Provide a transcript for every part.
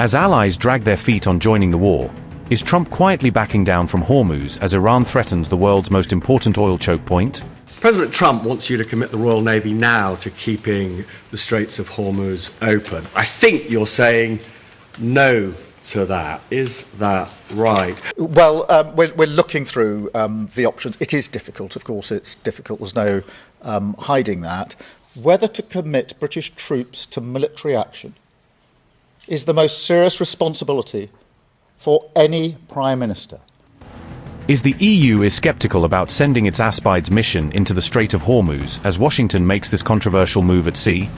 As allies drag their feet on joining the war, is Trump quietly backing down from Hormuz as Iran threatens the world's most important oil choke point? President Trump wants you to commit the Royal Navy now to keeping the Straits of Hormuz open. I think you're saying no to that. Is that right? Well, we're looking through the options. It is difficult, of course, it's difficult. There's no hiding that. Whether to commit British troops to military action is the most serious responsibility for any Prime Minister. Is the EU sceptical about sending its Aspides mission into the Strait of Hormuz as Washington makes this controversial move at sea?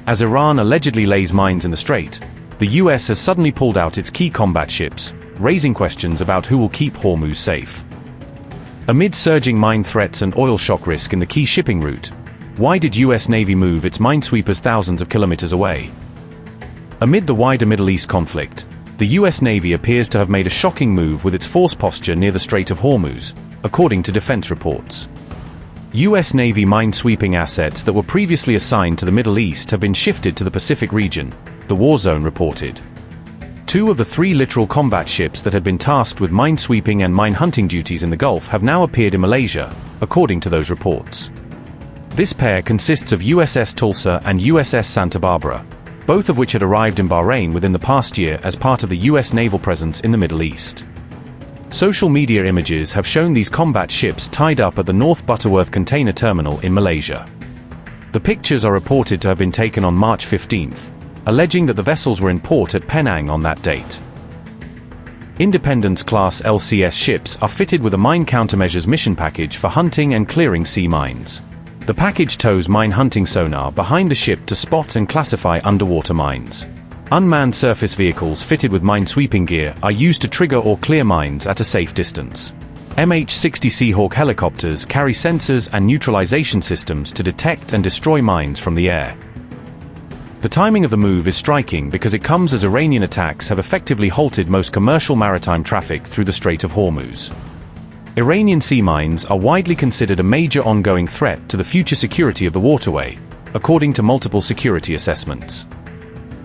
As Iran allegedly lays mines in the strait, the US has suddenly pulled out its key combat ships, raising questions about who will keep Hormuz safe. Amid surging mine threats and oil shock risk in the key shipping route, why did US Navy move its minesweepers thousands of kilometers away? Amid the wider Middle East conflict, the US Navy appears to have made a shocking move with its force posture near the Strait of Hormuz, according to defense reports. US Navy minesweeping assets that were previously assigned to the Middle East have been shifted to the Pacific region, the war zone reported. 2 of the 3 Littoral combat ships that had been tasked with minesweeping and mine hunting duties in the Gulf have now appeared in Malaysia, according to those reports. This pair consists of USS Tulsa and USS Santa Barbara, both of which had arrived in Bahrain within the past year as part of the US naval presence in the Middle East. Social media images have shown these combat ships tied up at the North Butterworth container terminal in Malaysia. The pictures are reported to have been taken on March 15th, alleging that the vessels were in port at Penang on that date. Independence-class LCS ships are fitted with a mine countermeasures mission package for hunting and clearing sea mines. The package tows mine hunting sonar behind the ship to spot and classify underwater mines. Unmanned surface vehicles fitted with minesweeping gear are used to trigger or clear mines at a safe distance. MH-60 Seahawk helicopters carry sensors and neutralization systems to detect and destroy mines from the air. The timing of the move is striking because it comes as Iranian attacks have effectively halted most commercial maritime traffic through the Strait of Hormuz. Iranian sea mines are widely considered a major ongoing threat to the future security of the waterway, according to multiple security assessments.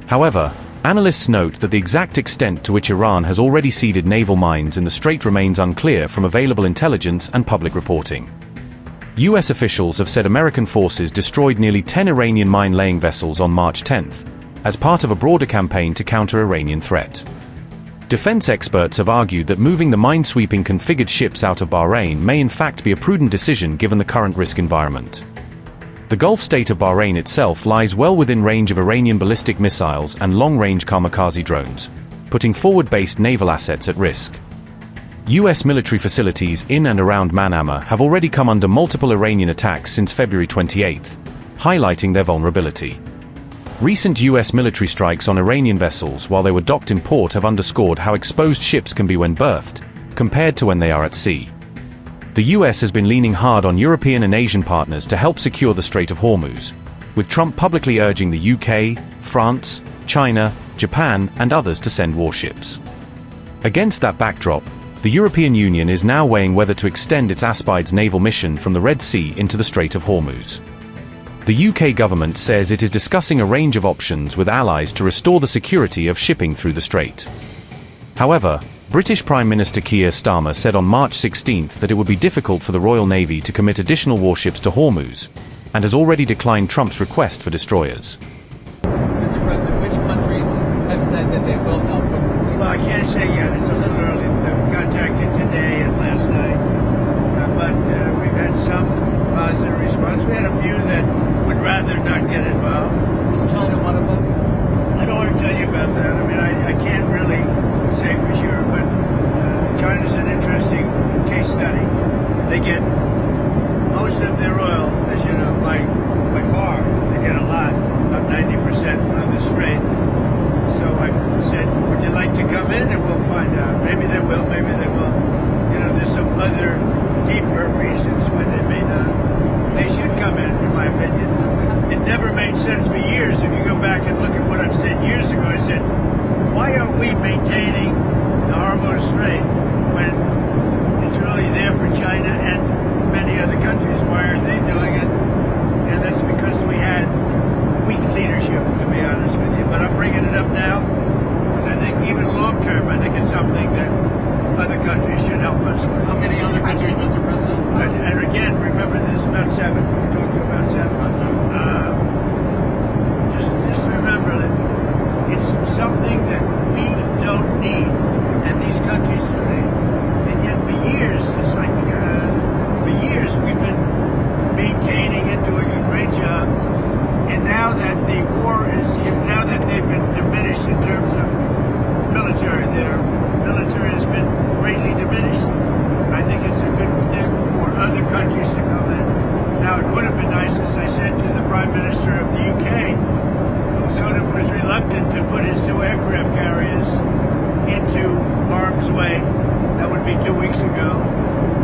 However, analysts note that the exact extent to which Iran has already seeded naval mines in the strait remains unclear from available intelligence and public reporting. US officials have said American forces destroyed nearly 10 Iranian mine-laying vessels on March 10th, as part of a broader campaign to counter Iranian threat. Defense experts have argued that moving the minesweeping configured ships out of Bahrain may in fact be a prudent decision given the current risk environment. The Gulf state of Bahrain itself lies well within range of Iranian ballistic missiles and long-range kamikaze drones, putting forward-based naval assets at risk. US military facilities in and around Manama have already come under multiple Iranian attacks since February 28, highlighting their vulnerability. Recent US military strikes on Iranian vessels while they were docked in port have underscored how exposed ships can be when berthed, compared to when they are at sea. The US has been leaning hard on European and Asian partners to help secure the Strait of Hormuz, with Trump publicly urging the UK, France, China, Japan, and others to send warships. Against that backdrop, the European Union is now weighing whether to extend its Aspides naval mission from the Red Sea into the Strait of Hormuz. The UK government says it is discussing a range of options with allies to restore the security of shipping through the strait. However, British Prime Minister Keir Starmer said on March 16 that it would be difficult for the Royal Navy to commit additional warships to Hormuz, and has already declined Trump's request for destroyers. Mr. President, which countries have said that they will help? Well, I can't say yet. It's a little early. They've contacted today and last night, but we've had some positive response. We had a few that would rather not get involved. Is China one of them? I don't want to tell you about that. I mean, I can't really say for sure, but China's an interesting case study. They get most of their oil, as you know, by far. They get a lot, about 90% from the strait. So I said, would you like to come in? And we'll find out. Maybe they will, maybe they won't. You know, there's some other deeper reasons why they may not. They should come in my opinion. It never made sense for years. If you go back and look at what I've said years ago, I said, why are we maintaining the Hormuz Strait when it's really there for China and many other countries? Why aren't they doing it? And that's because we had weak leadership, to be honest with you. But I'm bringing it up now even long term, I think it's something that other countries should help us with. How many other countries, Mr. President? And again, remember this, about 7. We talked about 7. Just remember that it's something that we don't need, and these countries do need. And yet for years, it's like, for years we've been maintaining it, doing a great job. And now that the war is, now that they've been diminished in terms of military, their military has been greatly diminished. I think it's a good thing for other countries to come in. Now, it would have been nice, as I said to the Prime Minister of the UK, who sort of was reluctant to put his 2 aircraft carriers into harm's way. That would be 2 weeks ago.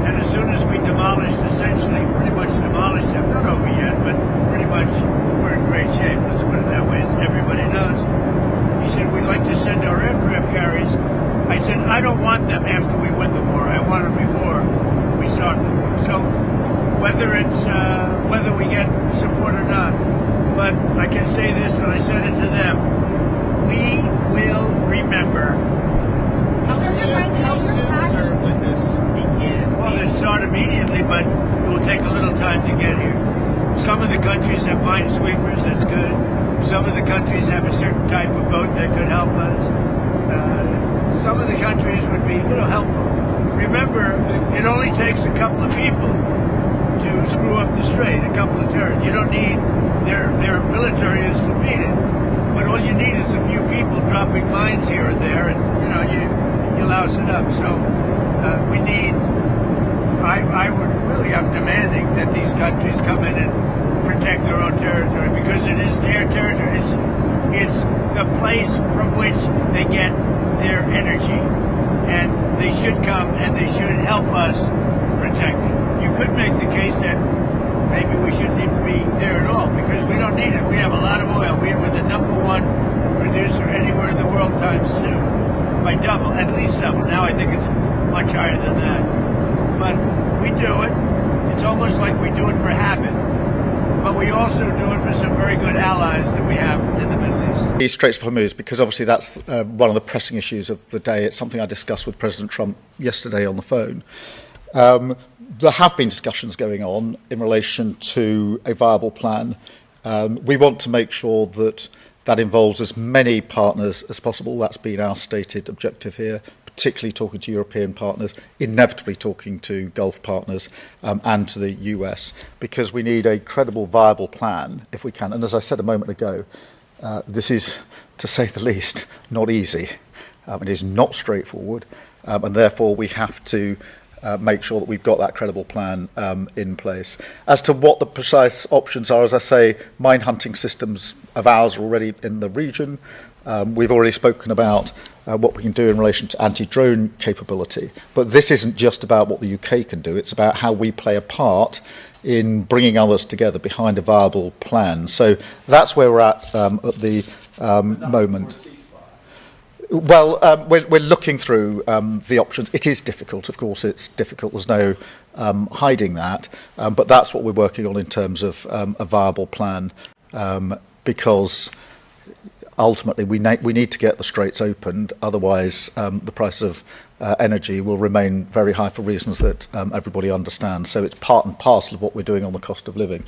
And as soon as we demolished, essentially, pretty much demolished them, not over yet, but pretty much we're in great shape. Let's put it that way, as everybody knows. He said, we'd like to send our aircraft carriers. I said, I don't want them after we win the war. I want them before we start the war. So whether it's whether we get support or not, but I can say this, and I said it to them, we will remember. How soon would this begin? Well, it start immediately, but it will take a little time to get here. Some of the countries have minesweepers, that's good. Some of the countries have a certain type of boat that could help us. Some of the countries would be, helpful. Remember, it only takes a couple of people to screw up the strait, a couple of turns. You don't need, their military is defeated, but all you need is a few people dropping mines here and there, and, you louse it up. So we need, I'm demanding that these countries come in and protect their own territory, because it is their territory. It's the place from which they get their energy, and they should come and they should help us protect it. You could make the case that maybe we shouldn't even be there at all, because we don't need it. We have a lot of oil. We're the #1 producer anywhere in the world, times 2, by double, at least double. Now I think it's much higher than that. But we do it. It's almost like we do it for habit. But we also do it for some very good allies that we have in the Middle East. The Strait of Hormuz, because obviously that's one of the pressing issues of the day. It's something I discussed with President Trump yesterday on the phone. There have been discussions going on in relation to a viable plan. We want to make sure that that involves as many partners as possible. That's been our stated objective here, particularly talking to European partners, inevitably talking to Gulf partners and to the US, because we need a credible, viable plan if we can. And as I said a moment ago, this is, to say the least, not easy. It is not straightforward, and therefore we have to make sure that we've got that credible plan in place. As to what the precise options are, as I say, mine hunting systems of ours are already in the region. We've already spoken about what we can do in relation to anti-drone capability. But this isn't just about what the UK can do. It's about how we play a part in bringing others together behind a viable plan. So that's where we're at the moment. Well, we're looking through the options. It is difficult, of course. It's difficult. There's no hiding that. But that's what we're working on in terms of a viable plan, because ultimately we need to get the straits opened. Otherwise, the price of energy will remain very high for reasons that everybody understands. So it's part and parcel of what we're doing on the cost of living.